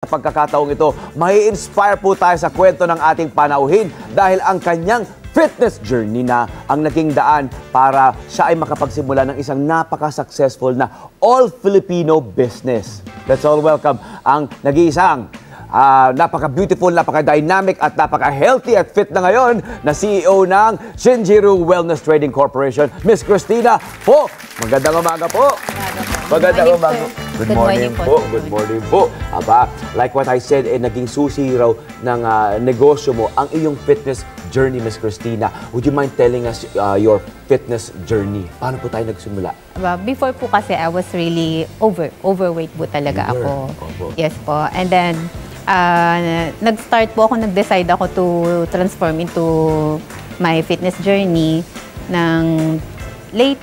Sa pagkakataong ito, mai-inspire po tayo sa kwento ng ating panauhin dahil ang kanyang fitness journey na ang naging daan para siya ay makapagsimula ng isang napaka-successful na all-Filipino business. Let's all welcome ang nag-iisang napaka-beautiful, napaka-dynamic at napaka-healthy at fit na ngayon na CEO ng Shinjiru Wellness Trading Corporation, Miss Christina Po. Magandang umaga po. Magandang umaga. Good morning po. Good morning po. Aba, like what I said, naging susi raw ng negosyo mo ang iyong fitness journey, Miss Christina. Would you mind telling us your fitness journey? Paano po tayo nagsimula? Before po kasi I was really overweight po talaga ako. Yes po. And then, nag-start po ako, nag-decide ako to transform into my fitness journey ng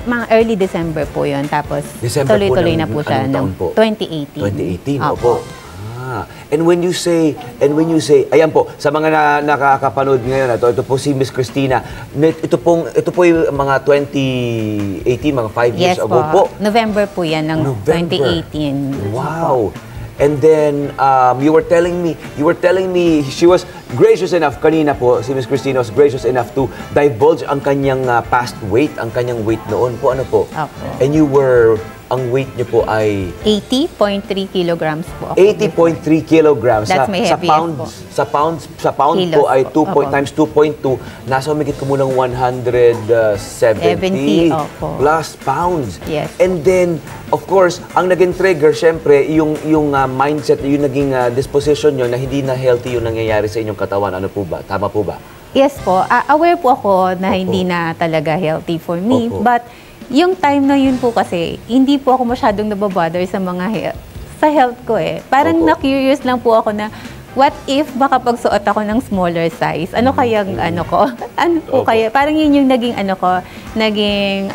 mga early December po yun. Tapos tuloy-tuloy na po siya ng 2018. 2018, opo. And when you say, ayan po, sa mga nakakapanood ngayon, ito po si Miss Christina, ito po yung mga 2018, mga 5 years ago po. November po yan ng 2018. Wow. And then you were telling me she was gracious enough kanina po, si Miss Christina was gracious enough to divulge ang kanyang past weight, ang kanyang weight noon po, ano po? And ang weight niyo po ay 80.3 kilograms po. 80.3 kilograms. That's my heaviest po. Sa pound Kilos po ay po. times 2.2, nasa umigit kumulang 170 plus pounds. Yes. And then, of course, ang naging trigger, syempre, yung mindset, yung naging disposition nyo na hindi na healthy yung nangyayari sa inyong katawan. Ano po ba? Tama po ba? Yes po. Aware po ako na hindi na talaga healthy for me. But yung time na yun po kasi, hindi po ako masyadong nababother sa sa health ko eh. Parang na-curious lang po ako na, what if baka pagsuot ako ng smaller size? Ano kayang ko? Ano po kaya? Parang yun yung naging naging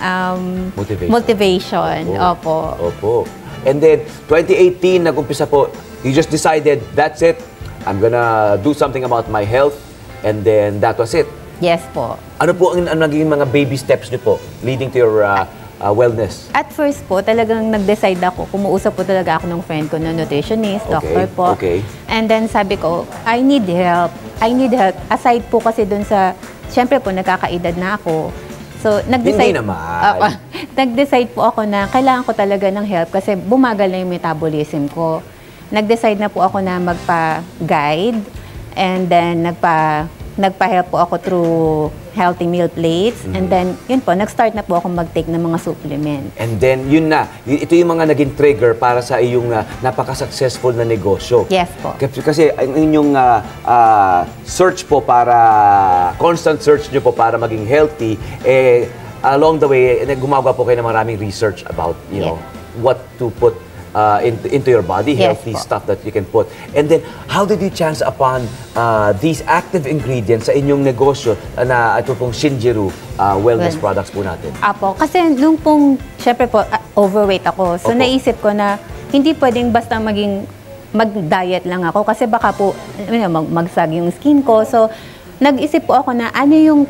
motivation. Opo. And then, 2018, nag-umpisa po, you just decided, that's it. I'm gonna do something about my health. And then, that was it. Yes po. Ano po ang naging mga baby steps niyo po leading to your wellness? At first po, talagang nag-decide ako. Kumuusap po talaga ako ng friend ko na nutritionist, doctor po. And then sabi ko, I need help. Aside po kasi dun sa, syempre po, nagkakaedad na ako. So, nag-decide. Hindi naman. Nag-decide po ako na kailangan ko talaga ng help kasi bumagal na yung metabolism ko. Nag-decide na po ako na magpa-guide and then nagpa-help po ako through healthy meal plates. And then, yun po, nag-start na po ako mag-take ng mga supplements. And then, ito yung mga naging trigger para sa iyong napaka-successful na negosyo. Yes po. Kasi ang inyong search po constant search nyo po para maging healthy, along the way, gumagawa po kayo ng maraming research about, you know, what to put into your body, healthy stuff that you can put. And then, how did you chance upon these active ingredients sa inyong negosyo na ito pong Shinjiru wellness products po natin? Kasi nung pong, syempre po, overweight ako. So, naisip ko na hindi pwedeng basta mag-diet lang ako kasi baka po magsag yung skin ko. So, nag-isip po ako na ano yung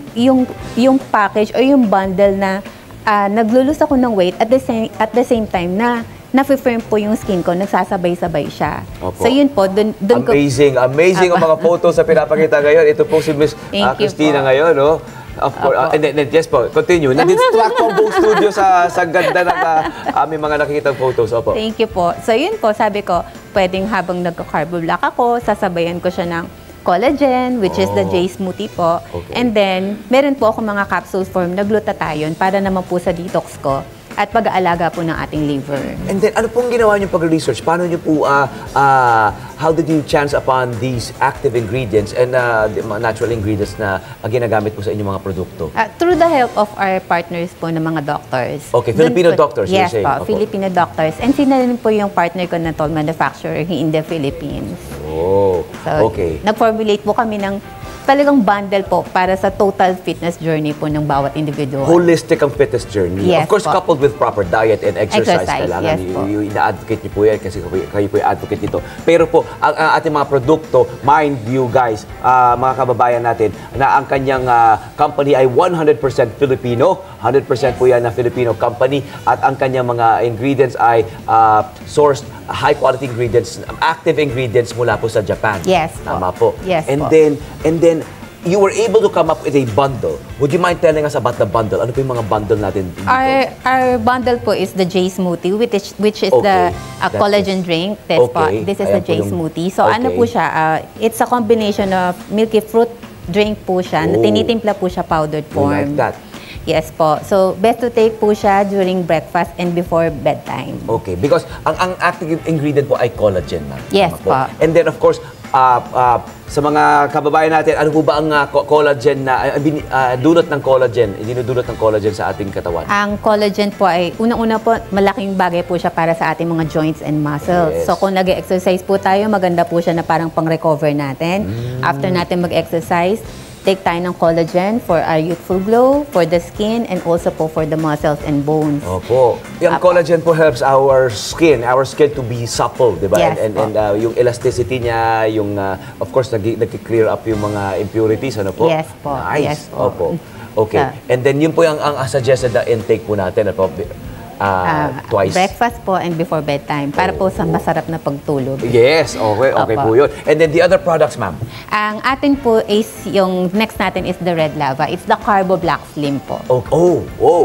package o yung bundle na naglulus ako ng weight at the same time na na-firm po yung skin ko, nagsasabay-sabay siya. So yun po, dun ko... Amazing ang mga photos sa pinapakita ngayon. Ito po si Miss Christina ngayon, no? Of course. And then, yes po, continue. Na-distract po ang buong studio sa ganda ng aming mga nakikitang photos. Opo. Thank you po. So yun po, sabi ko, pwedeng habang nagka-carboblock ako, sasabayan ko siya ng collagen, which is the J smoothie po. And then, meron po ako mga capsules form na glutathione para naman po sa detox ko at pag-aalaga po ng ating liver. And then, ano pong ginawa niyo pag-research? Paano niyo po, how did you chance upon these active ingredients and the natural ingredients na ginagamit po sa inyong mga produkto? Through the help of our partners po ng mga doctors. Okay, Filipino doctors, you're saying? Yes po, Filipino doctors. And sila rin po yung partner ko na toll manufacturer in the Philippines. Oh, so, nag-formulate po kami ng talagang bundle po para sa total fitness journey po ng bawat individual. Holistic ang fitness journey. Yes Of course, po. coupled with proper diet and exercise. Exercise, Kailangan yes po. ina-advocate niyo po yan kasi kayo po yung advocate nito. Pero po, ang ating mga produkto, mind you guys, mga kababayan natin, na ang kanyang company ay 100% Filipino. 100% po yan na Filipino company. At ang kanyang mga ingredients ay sourced high-quality ingredients, active ingredients mula po sa Japan. Yes po. Tama po. Yes and po. then, you were able to come up with a bundle. Would you mind telling us about the bundle? Ano po yung mga bundle natin dito? Our bundle po is the J smoothie, which is Okay. the That collagen is- drink. This is Ayan the po J yung- smoothie. So ano okay. po siya? It's a combination of milky fruit drink po siya. Oh. Tinitimpla po siya powdered We form. like that. Yes po. So best to take po siya during breakfast and before bedtime. Okay, because ang active ingredient po ay collagen, ma'am. Yes Tama po. po. And then of course, sa mga kababayan natin, ano po ba ang collagen na dulot ng collagen, dinudulot ng collagen sa ating katawan? Ang collagen po ay, unang-una po, malaking bagay po siya para sa ating mga joints and muscles. Yes. So kung nag-exercise po tayo, maganda po siya na parang pang-recover natin. After natin mag-exercise, take tayo ng collagen for our youthful glow, for the skin, and also po for the muscles and bones. Opo. Yung collagen po helps our skin to be supple, di ba? Yes and po. yung elasticity niya, yung of course nag-clear up yung mga impurities, ano po? Yes po. Nice. Yes po. Opo. Okay. And then yun po yung ang suggested na intake po natin, ano po? Twice. Breakfast po and before bedtime para po sa masarap na pagtulog. Yes, okay Opo. po yun. And then the other products, ma'am? Ang atin po is, yung next natin is the Red Lava. It's the Carbo Black Slim po.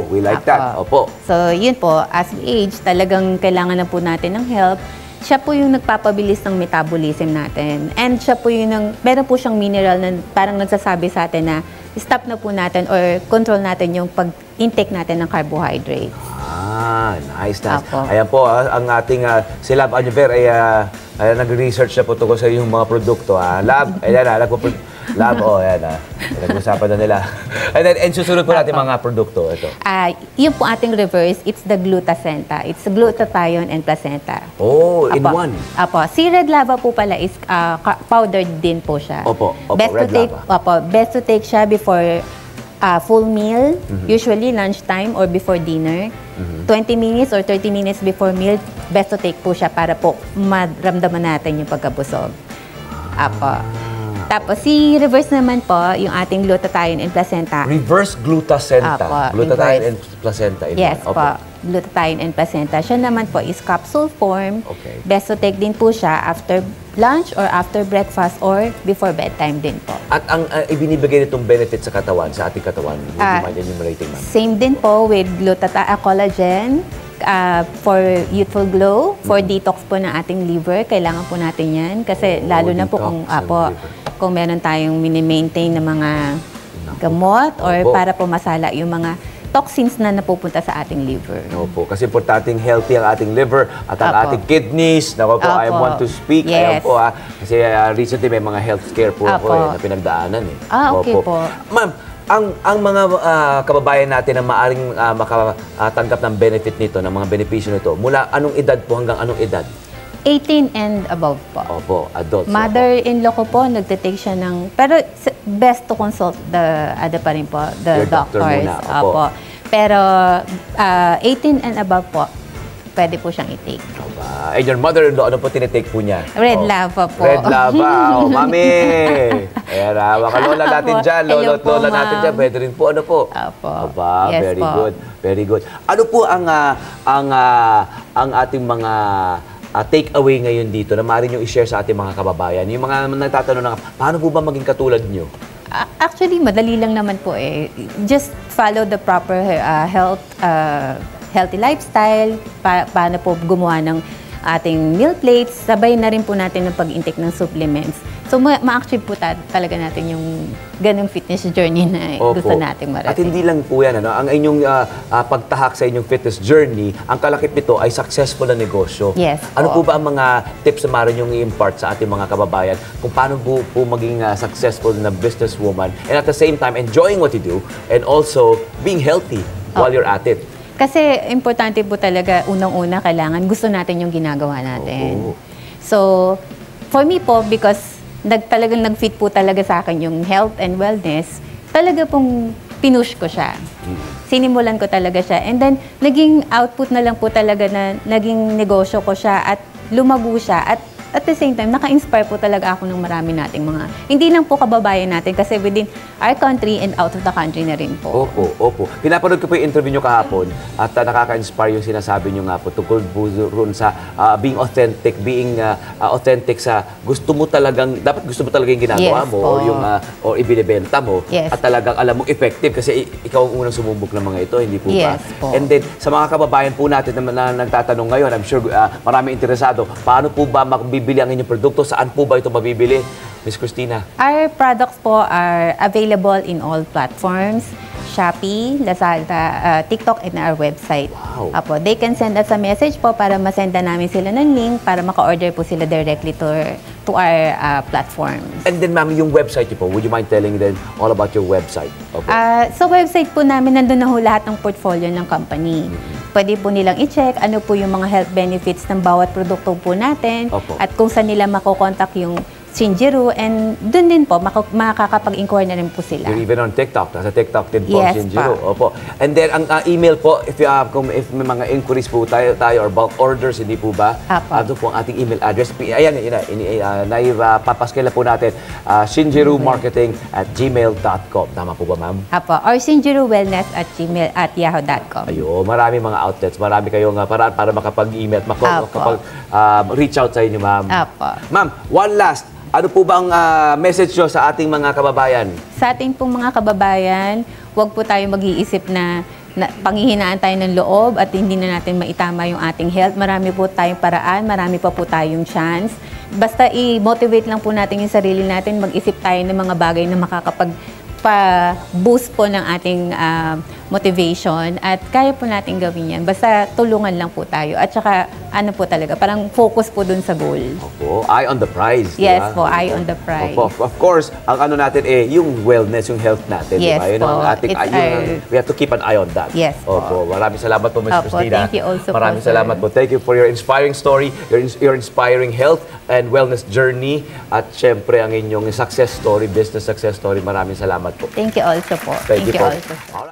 We like that. Opo. So, yun po, as we age, talagang kailangan na po natin ng help. Siya po yung nagpapabilis ng metabolism natin. And siya po yung, meron po siyang mineral na parang nagsasabi sa atin na stop na po natin or control natin yung pag-intake natin ng carbohydrates. Nice. Apo. Ayan po, ang ating si Lab Anyover ay nag-research na po tungkol sa yung mga produkto. Lab, ayan Lab, ayan nag-usapan na nila. And susunod po natin mga produkto. Ito. Yung po ating reverse, it's the Glutacenta. It's glutathione and placenta. In Apo. one. Apo. Si Red Lava po pala is powdered din po siya. Opo, Best to take siya before full meal, usually lunchtime or before dinner. 20 minutes or 30 minutes before meal, best to take po siya para po maramdaman natin yung pagkabusog. Apo. Tapos si reverse naman po, yung ating glutathione and placenta. Reverse glutacenta. Apo, Glutathione reverse. and placenta. In Yes one. Opo. po, glutathione and placenta. Siya naman po is capsule form. Okay. Best to take din po siya after lunch or after breakfast or before bedtime din po. At ang ibinibigay nitong benefit sa katawan, sa ating katawan, would you mind enumerating, ma'am? Same din po with collagen for youthful glow, for detox po ng ating liver. Kailangan po natin yan kasi lalo na po detox kung, ng liver. kung meron tayong mini-maintain na mga gamot or Opo. para po masala yung mga toxins na napupunta sa ating liver. Opo, kasi importanteng healthy ang ating liver at ang Opo. ating kidneys. Nako po, I Opo. want to speak. Ayan Yes. po kasi recently may mga health scare po ako Opo. na pinagdaanan eh. Okay Opo. po. Ma'am, ang mga kababayan natin na maaring makatanggap ng benefit nito, ng mga benepisyo nito, mula anong edad po hanggang anong edad? 18 and above po. Opo, adults. Mother-in-law ko po, nagtitake siya ng... Pero best to consult the pa rin po, the Your doctor doctors. muna, opo. Pero 18 and above po, pwede po siyang i-take. Opo. And your mother-in-law, ano po tinitake po niya? Red Lava po. Red Lava. Mami! Ayan, mga lola natin dyan, Hello lolo at po, lola natin ma'am. dyan, pwede rin po, ano po? Opo. Aba, Yes very po. good. Very good. Ano po ang ating mga take-away ngayon dito na maaari nyo i-share sa ating mga kababayan? Yung mga nagtatanong na, paano po ba maging katulad nyo? Actually, madali lang naman po eh. Just follow the proper healthy lifestyle, paano po gumawa ng ating meal plates, sabay na rin po natin ng pag-intake ng supplements. So, ma-achieve po talaga natin yung ganung fitness journey na gusto nating marating. At hindi lang po yan, ano? Ang inyong pagtahak sa inyong fitness journey, ang kalakip nito ay successful na negosyo. Yes Ano po. po ba ang mga tips na maaari niyong i-impart sa ating mga kababayan kung paano po maging successful na businesswoman and at the same time enjoying what you do and also being healthy while you're at it? Kasi importante po talaga, unang-una, kailangan gusto natin yung ginagawa natin. Oo. So, for me po, because talagang nag-fit po talaga sa akin yung health and wellness, talaga pong pinush ko siya. Sinimulan ko talaga siya. And then, naging output na lang po talaga na naging negosyo ko siya at lumago siya. At the same time, naka-inspire po talaga ako ng marami nating mga, hindi lang po kababayan natin kasi within our country and out of the country na rin po. Opo. Pinapanood ko po yung interview nyo kahapon at nakaka-inspire yung sinasabi nyo nga po tungkol po ron sa being authentic sa dapat gusto mo talaga yung ginagawa Yes mo po. or yung or ibinebenta mo Yes. at talagang alam mong effective kasi ikaw ang unang sumubok ng mga ito, hindi po ba? Yes po. And then, sa mga kababayan po natin na nagtatanong ngayon, I'm sure marami interesado, paano po ba makabibili ang inyong produkto? Saan po ba ito mabibili? Miss Christina. Our products po are available in all platforms. Shopee, Lazada, TikTok, and our website. Wow. Apo, they can send us a message po para masenda namin sila ng link para maka-order po sila directly to our platforms. And then, ma'am, yung website niyo po, would you mind telling them all about your website? Opo. Sa website po namin, nandun na ho lahat ng portfolio ng company. Pwede po nilang i-check ano po yung mga health benefits ng bawat produkto po natin Opo. at kung saan nila makokontak yung Shinjiru, and dun din po makakapag-inquire na rin po sila. You're even on TikTok. Nasa TikTok din po, Yes, Shinjiro. pa. Opo. And then, ang email po, if may mga inquiries po tayo or bulk orders, hindi po ba? Apo. Ito po ang ating email address. Ayan, naipapaskil na po natin. shinjirumarketing@gmail.com. Tama po ba, ma'am? Apo, or shinjiruwellness@yahoo.com. Ayun, marami mga outlets. Marami kayong paraan para makapag-email at Apo. makapag-reach out sa inyo, ma'am. Apo. Ma'am, one last. Ano po ba ang message nyo sa ating mga kababayan? Sa ating pong mga kababayan, huwag po tayo mag-iisip na panghihinaan tayo ng loob at hindi na natin maitama yung ating health. Marami po tayong paraan, marami pa po tayong chance. Basta i-motivate lang po natin yung sarili natin, mag-isip tayo ng mga bagay na makakapag-boost po ng ating motivation at kaya po natin gawin yan. Basta tulungan lang po tayo at saka ano po talaga, parang focus po dun sa goal. Opo, eye on the prize. Yes di ba? po, eye on the prize. Opo, of course, ang ano natin yung wellness, yung health natin. Yes di ba? Yun po. ang ating, we have to keep an eye on that. Yes po. Opo, maraming salamat po, Ms. Opo, Christina. thank you also po, Maraming sir. salamat po. Thank you for your inspiring story, your inspiring health and wellness journey, at syempre ang inyong success story, business success story. Maraming salamat po. Thank you also po. Thank you po. also. Alright.